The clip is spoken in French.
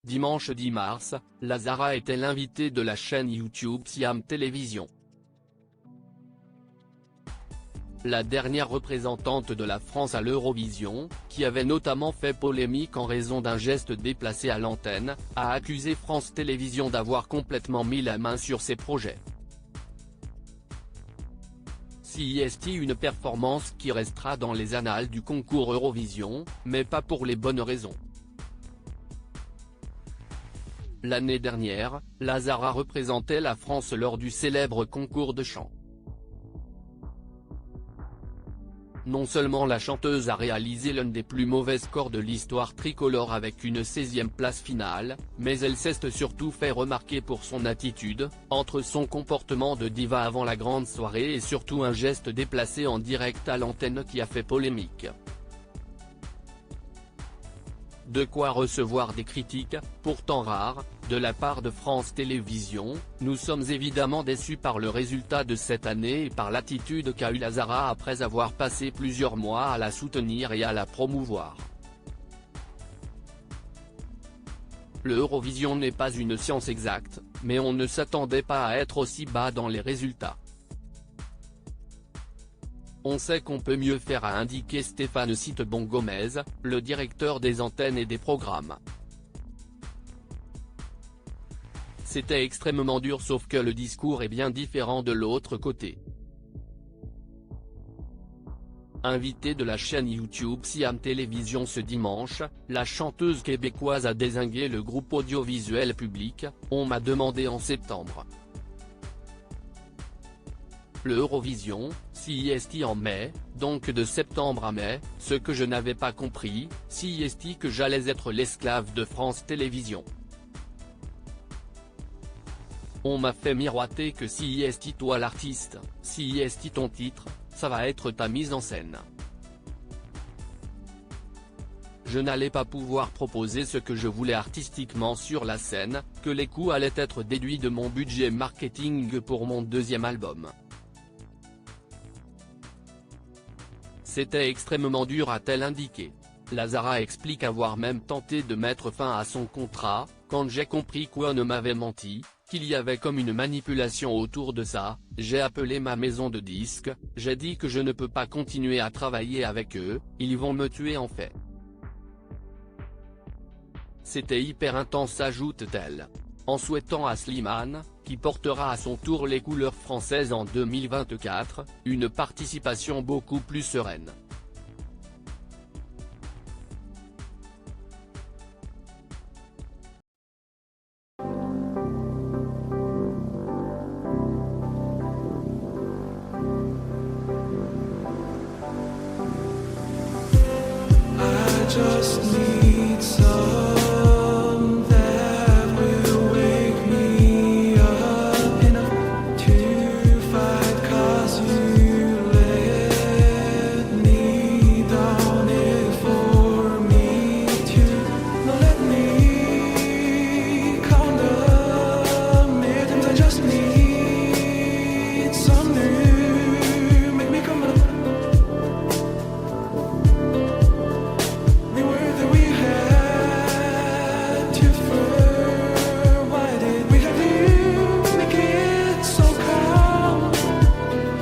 Dimanche 10 mars, Lazara était l'invitée de la chaîne YouTube Siam Télévision. La dernière représentante de la France à l'Eurovision, qui avait notamment fait polémique en raison d'un geste déplacé à l'antenne, a accusé France Télévisions d'avoir complètement mis la main sur ses projets. C'est une performance qui restera dans les annales du concours Eurovision, mais pas pour les bonnes raisons. L'année dernière, Lazara représentait la France lors du célèbre concours de chant. Non seulement la chanteuse a réalisé l'un des plus mauvais scores de l'histoire tricolore avec une 16e place finale, mais elle s'est surtout fait remarquer pour son attitude, entre son comportement de diva avant la grande soirée et surtout un geste déplacé en direct à l'antenne qui a fait polémique. De quoi recevoir des critiques, pourtant rares, de la part de France Télévisions. Nous sommes évidemment déçus par le résultat de cette année et par l'attitude qu'a eu Lazara après avoir passé plusieurs mois à la soutenir et à la promouvoir. L'Eurovision n'est pas une science exacte, mais on ne s'attendait pas à être aussi bas dans les résultats. On sait qu'on peut mieux faire, a indiqué Stéphane Citebon-Gomez, le directeur des antennes et des programmes. C'était extrêmement dur, sauf que le discours est bien différent de l'autre côté. Invitée de la chaîne YouTube Siam Télévision ce dimanche, la chanteuse québécoise a dézingué le groupe audiovisuel Public. On m'a demandé en septembre. L'Eurovision, c'est en mai, donc de septembre à mai, ce que je n'avais pas compris, c'est que j'allais être l'esclave de France Télévisions. On m'a fait miroiter que c'est toi l'artiste, c'est ton titre, ça va être ta mise en scène. Je n'allais pas pouvoir proposer ce que je voulais artistiquement sur la scène, que les coûts allaient être déduits de mon budget marketing pour mon deuxième album. C'était extrêmement dur, a-t-elle indiqué. Lazara explique avoir même tenté de mettre fin à son contrat, quand j'ai compris qu'on ne m'avait menti, qu'il y avait comme une manipulation autour de ça. J'ai appelé ma maison de disques, j'ai dit que je ne peux pas continuer à travailler avec eux, ils vont me tuer en fait. C'était hyper intense, ajoute-t-elle. En souhaitant à Slimane, qui portera à son tour les couleurs françaises en 2024, une participation beaucoup plus sereine. I just need